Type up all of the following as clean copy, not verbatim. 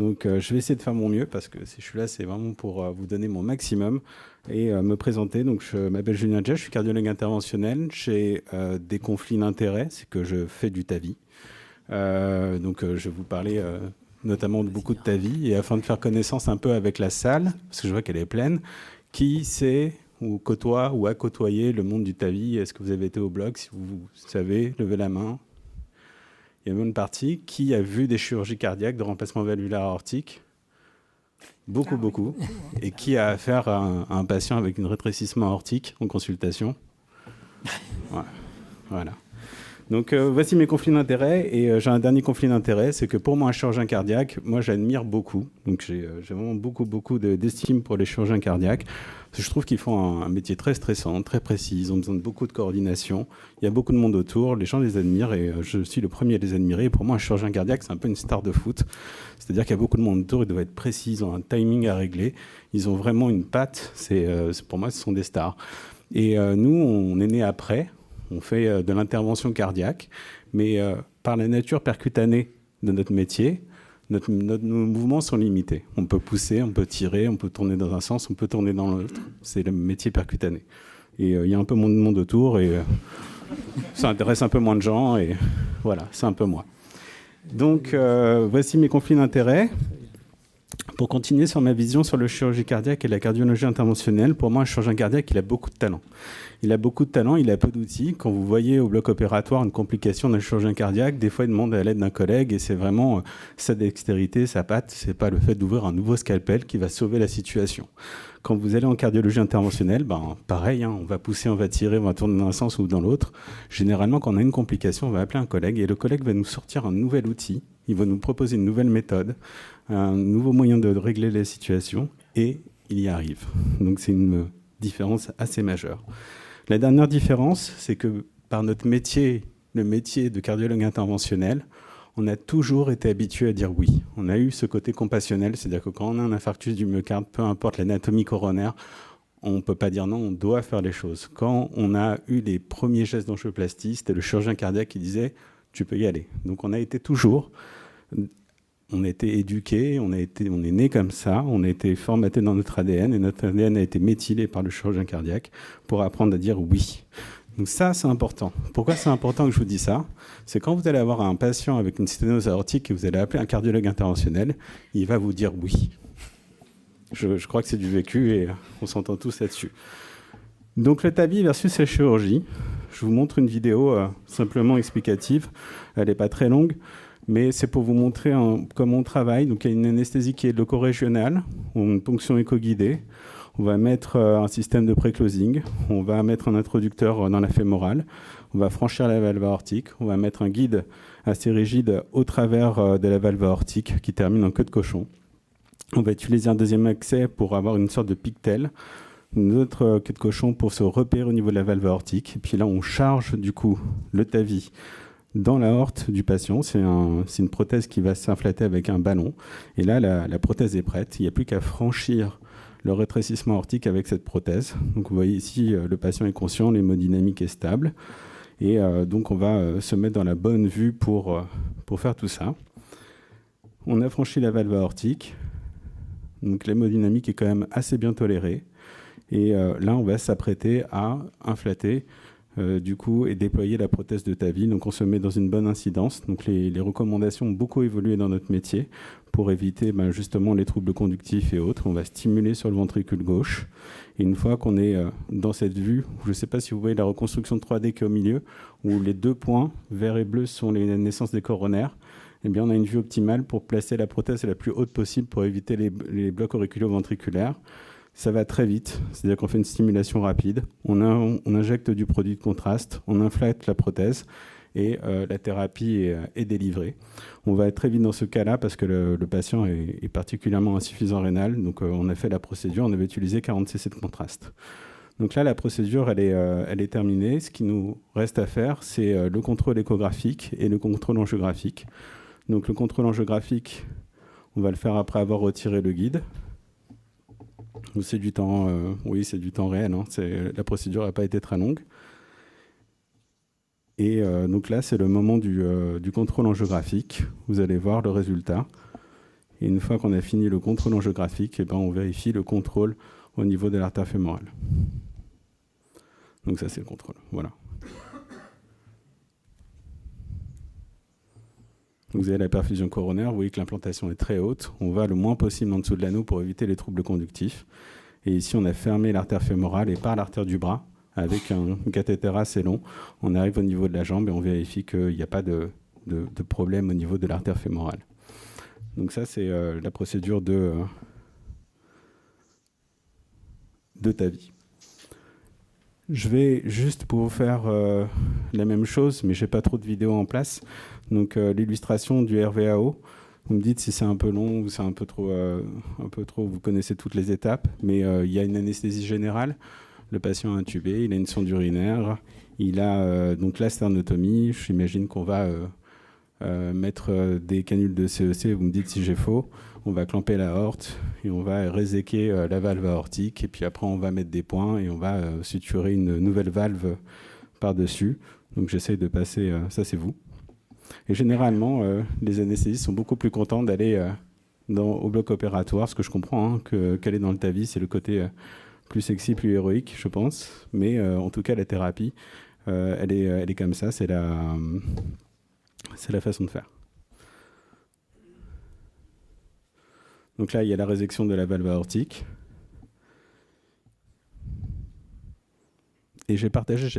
Donc, je vais essayer de faire mon mieux parce que si je suis là, c'est vraiment pour vous donner mon maximum et me présenter. Donc, je m'appelle Julien Dja, je suis cardiologue interventionnel. J'ai des conflits d'intérêts, c'est que je fais du TAVI. Donc, je vais vous parler notamment de beaucoup de TAVI et afin de faire connaissance un peu avec la salle, parce que je vois qu'elle est pleine, qui sait ou côtoie ou a côtoyé le monde du TAVI? Est-ce que vous avez été au blog? Si vous savez, levez la main. Il y a même une partie qui a vu des chirurgies cardiaques de remplacement valvulaire aortique. Beaucoup. Et qui a affaire à un patient avec un rétrécissement aortique en consultation. Ouais. Voilà. Donc voici mes conflits d'intérêts. Et j'ai un dernier conflit d'intérêts, c'est que pour moi, un chirurgien cardiaque, moi j'admire beaucoup. Donc j'ai vraiment beaucoup d'estime pour les chirurgiens cardiaques. Parce que je trouve qu'ils font un métier très stressant, très précis. Ils ont besoin de beaucoup de coordination. Il y a beaucoup de monde autour. Les gens les admirent et je suis le premier à les admirer. Et pour moi, un chirurgien cardiaque, c'est un peu une star de foot. C'est-à-dire qu'il y a beaucoup de monde autour. Ils doivent être précis. Ils ont un timing à régler. Ils ont vraiment une patte. Pour moi, ce sont des stars. Et nous, on est nés après. On fait de l'intervention cardiaque, mais par la nature percutanée de notre métier, nos mouvements sont limités. On peut pousser, on peut tirer, on peut tourner dans un sens, on peut tourner dans l'autre. C'est le métier percutané. Et il y a un peu moins de monde autour et ça intéresse un peu moins de gens et voilà, c'est un peu moi. Donc voici mes conflits d'intérêts. Pour continuer sur ma vision sur le chirurgie cardiaque et la cardiologie interventionnelle, pour moi, un chirurgien cardiaque, il a beaucoup de talent. Il a beaucoup de talent, il a peu d'outils. Quand vous voyez au bloc opératoire une complication d'un chirurgien cardiaque, des fois, il demande à l'aide d'un collègue et c'est vraiment sa dextérité, sa patte. C'est pas le fait d'ouvrir un nouveau scalpel qui va sauver la situation. Quand vous allez en cardiologie interventionnelle, pareil, on va pousser, on va tirer, on va tourner dans un sens ou dans l'autre. Généralement, quand on a une complication, on va appeler un collègue et le collègue va nous sortir un nouvel outil. Il va nous proposer une nouvelle méthode, un nouveau moyen de régler les situations et il y arrive. Donc c'est une différence assez majeure. La dernière différence, c'est que par notre métier, le métier de cardiologue interventionnel, on a toujours été habitué à dire oui. On a eu ce côté compassionnel, c'est-à-dire que quand on a un infarctus du myocarde, peu importe l'anatomie coronaire, on ne peut pas dire non, on doit faire les choses. Quand on a eu les premiers gestes d'angioplastie, c'était le chirurgien cardiaque qui disait « tu peux y aller ». Donc on a été toujours... On a été éduqués, on est né comme ça, on a été formaté dans notre ADN et notre ADN a été méthylé par le chirurgien cardiaque pour apprendre à dire oui. Donc ça, c'est important. Pourquoi c'est important que je vous dis ça? C'est quand vous allez avoir un patient avec une sténose aortique et vous allez appeler un cardiologue interventionnel, il va vous dire oui. Je crois que c'est du vécu et on s'entend tous là-dessus. Donc le TAVI versus la chirurgie. Je vous montre une vidéo simplement explicative. Elle n'est pas très longue. Mais c'est pour vous montrer comment on travaille. Donc, il y a une anesthésie qui est loco-régionale, une ponction éco-guidée. On va mettre un système de pré-closing. On va mettre un introducteur dans la fémorale. On va franchir la valve aortique. On va mettre un guide assez rigide au travers de la valve aortique qui termine en queue de cochon. On va utiliser un deuxième accès pour avoir une sorte de pictel. Une autre queue de cochon pour se repérer au niveau de la valve aortique. Et puis là, on charge du coup le TAVI dans l'aorte du patient. C'est une prothèse qui va s'inflater avec un ballon. Et là, la prothèse est prête. Il n'y a plus qu'à franchir le rétrécissement aortique avec cette prothèse. Donc vous voyez ici, le patient est conscient, l'hémodynamique est stable. Et donc on va se mettre dans la bonne vue pour faire tout ça. On a franchi la valve aortique. Donc l'hémodynamique est quand même assez bien tolérée. Et là, on va s'apprêter à inflater du coup, et déployer la prothèse de TAVI. Donc on se met dans une bonne incidence. Donc les recommandations ont beaucoup évolué dans notre métier pour éviter justement les troubles conductifs et autres. On va stimuler sur le ventricule gauche. Et une fois qu'on est dans cette vue, je ne sais pas si vous voyez la reconstruction 3D qui est au milieu, où les deux points, vert et bleu, sont les naissances des coronaires, eh bien, on a une vue optimale pour placer la prothèse la plus haute possible pour éviter les blocs auriculo-ventriculaires. Ça va très vite, c'est-à-dire qu'on fait une stimulation rapide, on injecte du produit de contraste, on inflate la prothèse et la thérapie est délivrée. On va être très vite dans ce cas-là parce que le patient est particulièrement insuffisant rénal, donc on a fait la procédure, on avait utilisé 40 cc de contraste. Donc là, la procédure, elle est terminée. Ce qui nous reste à faire, c'est le contrôle échographique et le contrôle angiographique. Donc le contrôle angiographique, on va le faire après avoir retiré le guide. C'est du temps, oui, c'est du temps réel. La procédure n'a pas été très longue. Et donc là, c'est le moment du contrôle angiographique. Vous allez voir le résultat. Et une fois qu'on a fini le contrôle angiographique, on vérifie le contrôle au niveau de l'artère fémorale. Donc ça, c'est le contrôle. Voilà. Vous avez la perfusion coronaire, vous voyez que l'implantation est très haute. On va le moins possible en dessous de l'anneau pour éviter les troubles conductifs. Et ici, on a fermé l'artère fémorale et par l'artère du bras, avec un cathéter assez long, on arrive au niveau de la jambe et on vérifie qu'il n'y a pas de problème au niveau de l'artère fémorale. Donc ça, c'est la procédure de TAVI. Je vais juste pour vous faire la même chose, mais je n'ai pas trop de vidéos en place. Donc l'illustration du RVAO, vous me dites si c'est un peu long ou c'est un peu trop, vous connaissez toutes les étapes, mais il y a une anesthésie générale. Le patient est intubé, il a une sonde urinaire, il a donc la sternotomie. J'imagine qu'on va mettre des canules de CEC, vous me dites si j'ai faux. On va clamper l'aorte et on va réséquer la valve aortique. Et puis après, on va mettre des points et on va suturer une nouvelle valve par-dessus. Donc j'essaye de passer, ça c'est vous. Et généralement, les anesthésistes sont beaucoup plus contents d'aller au bloc opératoire, ce que je comprends, qu'aller dans le TAVI, c'est le côté plus sexy, plus héroïque, je pense. Mais en tout cas, la thérapie, elle est comme ça, c'est la façon de faire. Donc là, il y a la résection de la valve aortique. Et j'ai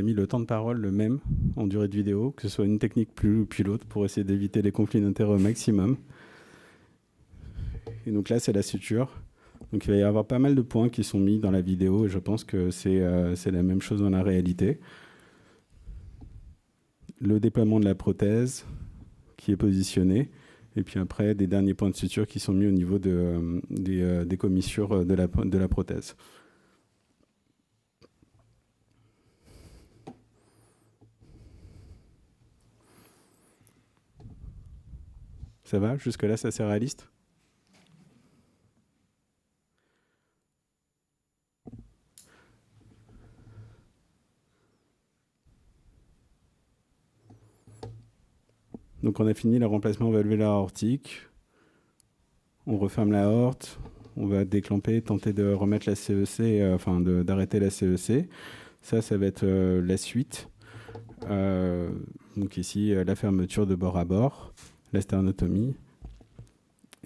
mis le temps de parole le même en durée de vidéo, que ce soit une technique plus puis l'autre, pour essayer d'éviter les conflits d'intérêts au maximum. Et donc là, c'est la suture. Donc il va y avoir pas mal de points qui sont mis dans la vidéo, et je pense que c'est la même chose dans la réalité. Le déploiement de la prothèse qui est positionné, et puis après, des derniers points de suture qui sont mis au niveau des commissures de la prothèse. Ça va? Jusque-là, c'est assez réaliste? Donc on a fini le remplacement valvulaire aortique. On referme l'aorte. On va déclamper, tenter de remettre la CEC, d'arrêter la CEC. Ça va être la suite. Donc ici, la fermeture de bord à bord, la sternotomie.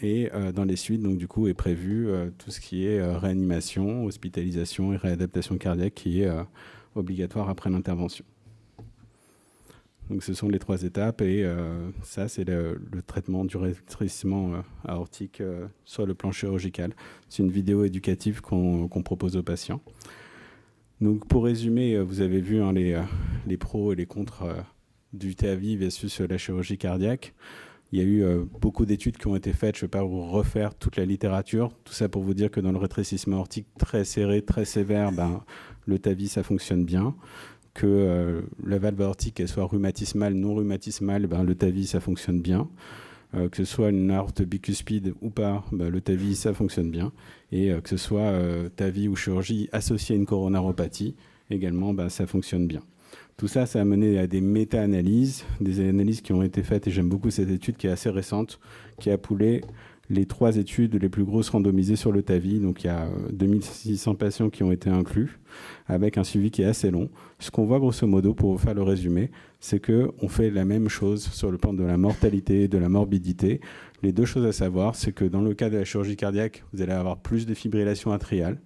Et dans les suites, donc, du coup, est prévu tout ce qui est réanimation, hospitalisation et réadaptation cardiaque qui est obligatoire après l'intervention. Donc ce sont les 3 étapes et ça, c'est le traitement du rétrécissement aortique sur le plan chirurgical. C'est une vidéo éducative qu'on propose aux patients. Donc pour résumer, vous avez vu les pros et les contres du TAVI versus la chirurgie cardiaque. Il y a eu beaucoup d'études qui ont été faites. Je ne vais pas vous refaire toute la littérature. Tout ça pour vous dire que dans le rétrécissement aortique très serré, très sévère, le TAVI, ça fonctionne bien. Que la valve aortique, qu'elle soit rhumatismale, non rhumatismale, le TAVI, ça fonctionne bien. Que ce soit une aorte bicuspide ou pas, le TAVI, ça fonctionne bien. Et que ce soit TAVI ou chirurgie associée à une coronaropathie, également, ça fonctionne bien. Tout ça, ça a mené à des méta-analyses, des analyses qui ont été faites, et j'aime beaucoup cette étude qui est assez récente, qui a poolé les 3 études les plus grosses randomisées sur le TAVI. Donc il y a 2600 patients qui ont été inclus, avec un suivi qui est assez long. Ce qu'on voit grosso modo, pour vous faire le résumé, c'est qu'on fait la même chose sur le plan de la mortalité, de la morbidité. Les 2 choses à savoir, c'est que dans le cas de la chirurgie cardiaque, vous allez avoir plus de fibrillation atriale,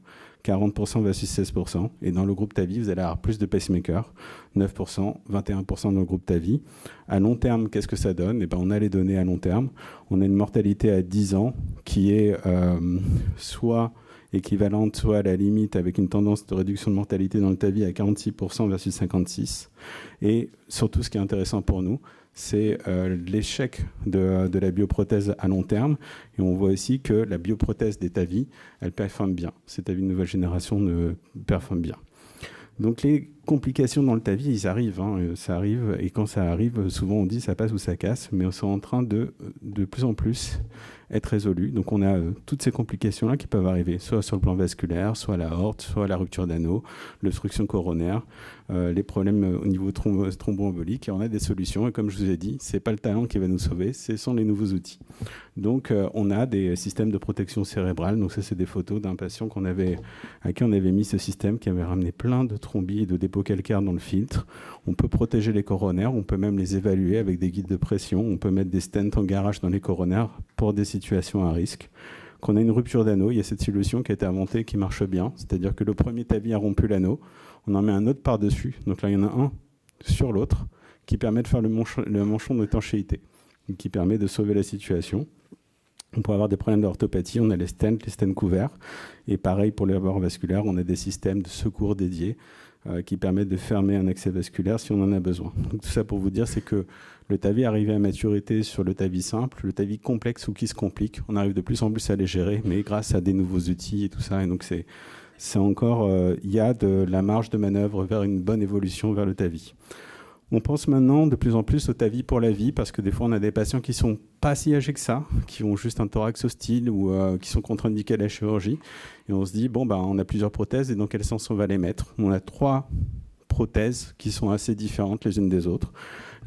40% versus 16%. Et dans le groupe TAVI, vous allez avoir plus de pacemaker, 9%, 21% dans le groupe TAVI. À long terme, qu'est-ce que ça donne? On a les données à long terme. On a une mortalité à 10 ans qui est soit équivalente, soit à la limite, avec une tendance de réduction de mortalité dans le TAVI à 46% versus 56%. Et surtout, ce qui est intéressant pour nous, c'est l'échec de la bioprothèse à long terme. Et on voit aussi que la bioprothèse des TAVI, elle performe bien. Ces TAVI de nouvelle génération performent bien. Donc les complications dans le TAVI, ils arrivent. Ça arrive. Et quand ça arrive, souvent on dit ça passe ou ça casse. Mais on est en train de plus en plus être résolue. Donc on a toutes ces complications-là qui peuvent arriver, soit sur le plan vasculaire, soit la aorte, soit la rupture d'anneau, l'obstruction coronaire, les problèmes au niveau thromboembolique. Et on a des solutions. Et comme je vous ai dit, ce n'est pas le talent qui va nous sauver, ce sont les nouveaux outils. Donc on a des systèmes de protection cérébrale. Donc ça, c'est des photos d'un patient à qui on avait mis ce système qui avait ramené plein de thrombis et de dépôts calcaires dans le filtre. On peut protéger les coronaires, on peut même les évaluer avec des guides de pression. On peut mettre des stents en garage dans les coronaires pour des situations à risque. Quand on a une rupture d'anneau, il y a cette solution qui a été inventée qui marche bien. C'est-à-dire que le premier TAVI a rompu l'anneau, on en met un autre par-dessus. Donc là, il y en a un sur l'autre qui permet de faire le manchon d'étanchéité, qui permet de sauver la situation. On peut avoir des problèmes d'orthopathie, on a les stents couverts. Et pareil pour les bords vasculaires, on a des systèmes de secours dédiés qui permettent de fermer un accès vasculaire si on en a besoin. Donc, tout ça pour vous dire, c'est que le TAVI est arrivé à maturité sur le TAVI simple, le TAVI complexe ou qui se complique. On arrive de plus en plus à les gérer, mais grâce à des nouveaux outils et tout ça. Et donc c'est encore, il y a de la marge de manœuvre vers une bonne évolution vers le TAVI. On pense maintenant de plus en plus au TAVI pour la vie, parce que des fois, on a des patients qui ne sont pas si âgés que ça, qui ont juste un thorax hostile ou qui sont contre-indiqués à la chirurgie. Et on se dit, bon, on a plusieurs prothèses, et dans quel sens on va les mettre? On a 3 prothèses qui sont assez différentes les unes des autres.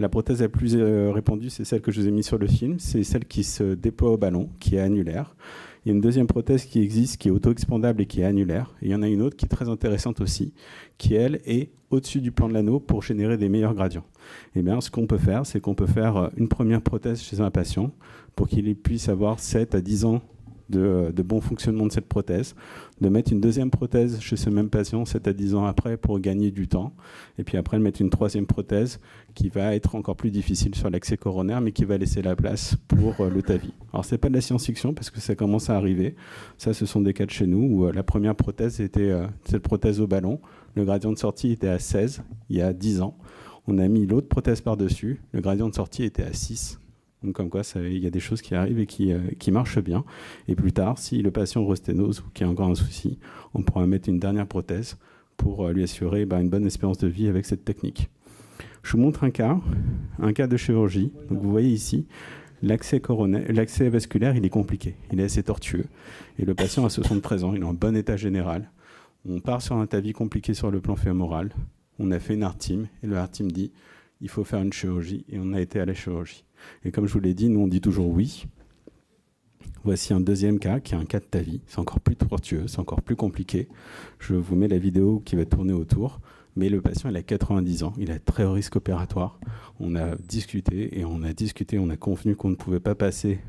La prothèse la plus répandue, c'est celle que je vous ai mise sur le film. C'est celle qui se déploie au ballon, qui est annulaire. Il y a une deuxième prothèse qui existe, qui est auto-expandable et qui est annulaire. Et il y en a une autre qui est très intéressante aussi, qui, elle, est au-dessus du plan de l'anneau pour générer des meilleurs gradients. Et bien, ce qu'on peut faire, c'est qu'on peut faire une première prothèse chez un patient pour qu'il puisse avoir 7 à 10 ans de bon fonctionnement de cette prothèse, de mettre une deuxième prothèse chez ce même patient 7 à 10 ans après pour gagner du temps, et puis après de mettre une troisième prothèse qui va être encore plus difficile sur l'accès coronaire, mais qui va laisser la place pour le TAVI. Alors c'est pas de la science-fiction parce que ça commence à arriver. Ça, ce sont des cas de chez nous où la première prothèse était cette prothèse au ballon. Le gradient de sortie était à 16 il y a 10 ans. On a mis l'autre prothèse par-dessus. Le gradient de sortie était à 6. Donc comme quoi, il y a des choses qui arrivent et qui marchent bien. Et plus tard, si le patient resténose ou qu'il y a encore un souci, on pourra mettre une dernière prothèse pour lui assurer une bonne espérance de vie avec cette technique. Je vous montre un cas de chirurgie. Donc vous voyez ici, l'accès vasculaire, il est compliqué. Il est assez tortueux. Et le patient a 73 ans, il est en bon état général. On part sur un TAVI compliqué sur le plan fémoral. On a fait une ARTIM et le ARTIM dit il faut faire une chirurgie et on a été à la chirurgie. Et comme je vous l'ai dit, nous on dit toujours oui. Voici un deuxième cas qui est un cas de TAVI. C'est encore plus tortueux, c'est encore plus compliqué. Je vous mets la vidéo qui va tourner autour. Mais le patient, il a 90 ans, il a très haut risque opératoire. On a discuté, on a convenu qu'on ne pouvait pas passer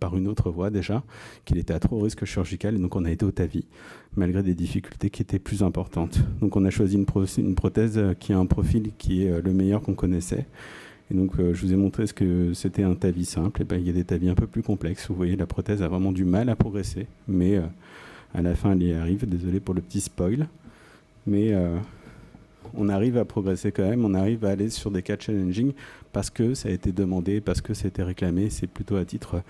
par une autre voie déjà, qu'il était à trop haut risque chirurgical, et donc on a été au TAVI, malgré des difficultés qui étaient plus importantes. Donc on a choisi une prothèse qui a un profil qui est le meilleur qu'on connaissait. Et donc je vous ai montré ce que c'était un TAVI simple. Et il y a des TAVI un peu plus complexes. Vous voyez, la prothèse a vraiment du mal à progresser, mais à la fin, elle y arrive. Désolé pour le petit spoil. Mais on arrive à progresser quand même, on arrive à aller sur des cas challenging parce que ça a été demandé, parce que ça a été réclamé. C'est plutôt à titre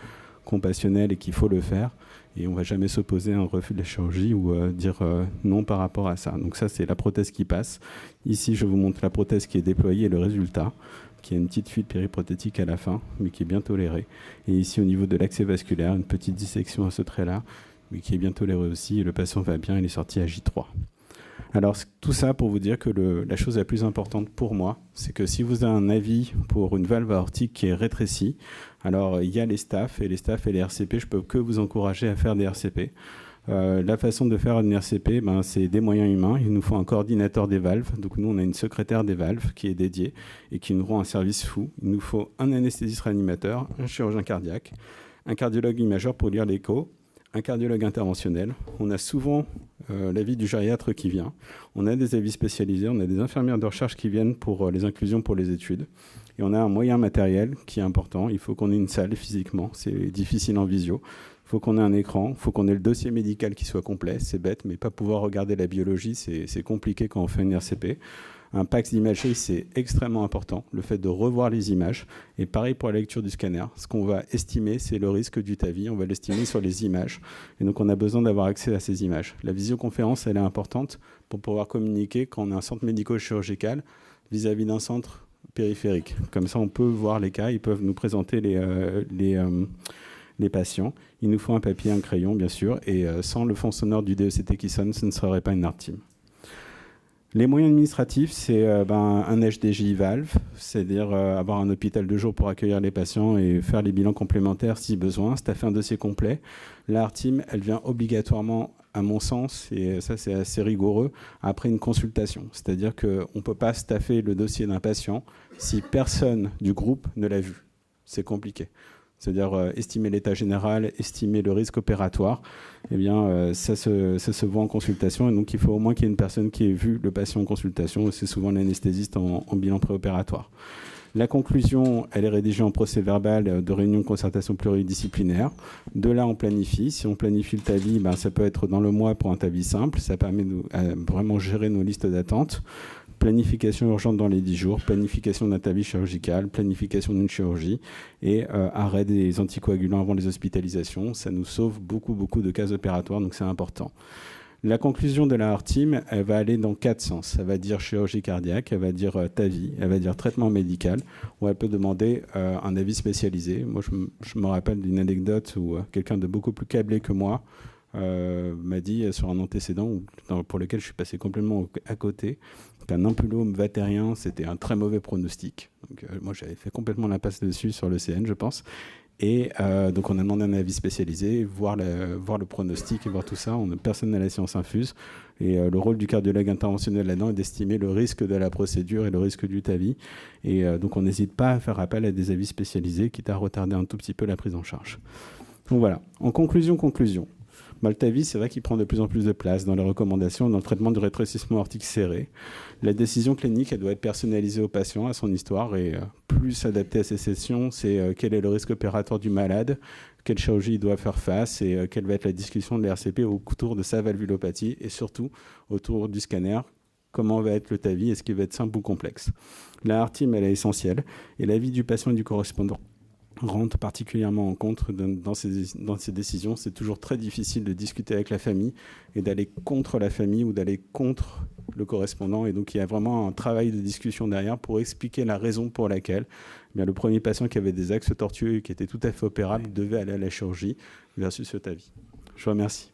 compassionnel et qu'il faut le faire. Et on ne va jamais s'opposer à un refus de la chirurgie ou dire non par rapport à ça. Donc ça, c'est la prothèse qui passe. Ici, je vous montre la prothèse qui est déployée et le résultat, qui a une petite fuite périprothétique à la fin, mais qui est bien tolérée. Et ici, au niveau de l'accès vasculaire, une petite dissection à ce trait-là, mais qui est bien tolérée aussi. Et le patient va bien, il est sorti à J3. Alors, tout ça pour vous dire que la chose la plus importante pour moi, c'est que si vous avez un avis pour une valve aortique qui est rétrécie, alors il y a les staffs et les RCP, je peux que vous encourager à faire des RCP. La façon de faire une RCP, c'est des moyens humains. Il nous faut un coordinateur des valves. Donc nous, on a une secrétaire des valves qui est dédiée et qui nous rend un service fou. Il nous faut un anesthésiste réanimateur, un chirurgien cardiaque, un cardiologue imageur pour lire l'écho, un cardiologue interventionnel. On a souvent l'avis du gériatre qui vient. On a des avis spécialisés, on a des infirmières de recherche qui viennent pour les inclusions pour les études. Et on a un moyen matériel qui est important. Il faut qu'on ait une salle physiquement. C'est difficile en visio. Il faut qu'on ait un écran. Il faut qu'on ait le dossier médical qui soit complet. C'est bête, mais pas pouvoir regarder la biologie, c'est compliqué quand on fait une RCP. Un PACS d'imagerie, c'est extrêmement important, le fait de revoir les images. Et pareil pour la lecture du scanner. Ce qu'on va estimer, c'est le risque du TAVI. On va l'estimer sur les images. Et donc, on a besoin d'avoir accès à ces images. La visioconférence, elle est importante pour pouvoir communiquer quand on a un centre médico-chirurgical vis-à-vis d'un centre périphérique. Comme ça, on peut voir les cas. Ils peuvent nous présenter les les patients. Il nous faut un papier, un crayon, bien sûr, et sans le fond sonore du DECT qui sonne, ce ne serait pas une art team. Les moyens administratifs, c'est un HDJ valve, c'est-à-dire avoir un hôpital de jour pour accueillir les patients et faire les bilans complémentaires si besoin, staffer un dossier complet. La art team, elle vient obligatoirement, à mon sens, et ça c'est assez rigoureux, après une consultation. C'est-à-dire qu'on ne peut pas staffer le dossier d'un patient si personne du groupe ne l'a vu. C'est compliqué. C'est-à-dire estimer l'état général, estimer le risque opératoire, eh bien, ça se voit en consultation. Et donc, il faut au moins qu'il y ait une personne qui ait vu le patient en consultation. C'est souvent l'anesthésiste en bilan préopératoire. La conclusion, elle est rédigée en procès-verbal de réunion de concertation pluridisciplinaire. De là, on planifie. Si on planifie le TAVI, ça peut être dans le mois pour un TAVI simple. Ça permet de vraiment gérer nos listes d'attente. Planification urgente dans les 10 jours, planification d'un TAVI chirurgical, planification d'une chirurgie et arrêt des anticoagulants avant les hospitalisations. Ça nous sauve beaucoup de cas opératoires, donc c'est important. La conclusion de la art team, elle va aller dans 4 sens. Elle va dire chirurgie cardiaque, elle va dire TAVI, elle va dire traitement médical, ou elle peut demander un avis spécialisé. Moi, je me rappelle d'une anecdote où quelqu'un de beaucoup plus câblé que moi m'a dit sur un antécédent pour lequel je suis passé complètement à côté qu'un ampulome vatérien, c'était un très mauvais pronostic. Donc, moi, j'avais fait complètement l'impasse dessus sur le CN, je pense. Et donc, on a demandé un avis spécialisé, voir le pronostic et voir tout ça. Personne n'a la science infuse. Et le rôle du cardiologue interventionnel là-dedans est d'estimer le risque de la procédure et le risque du TAVI. Et donc, on n'hésite pas à faire appel à des avis spécialisés, quitte à retarder un tout petit peu la prise en charge. Donc voilà. En conclusion. Le TAVI, c'est vrai qu'il prend de plus en plus de place dans les recommandations, dans le traitement du rétrécissement aortique serré. La décision clinique, elle doit être personnalisée au patient, à son histoire, et plus adaptée à ses sessions, c'est quel est le risque opératoire du malade, quelle chirurgie il doit faire face, et quelle va être la discussion de l'RCP autour de sa valvulopathie, et surtout autour du scanner, comment va être le TAVI, est-ce qu'il va être simple ou complexe. La art team, elle est essentielle, et l'avis du patient et du correspondant rentre particulièrement en compte dans ces décisions. C'est toujours très difficile de discuter avec la famille et d'aller contre la famille ou d'aller contre le correspondant. Et donc, il y a vraiment un travail de discussion derrière pour expliquer la raison pour laquelle le premier patient qui avait des axes tortueux et qui était tout à fait opérable devait aller à la chirurgie versus ce TAVI. Je vous remercie.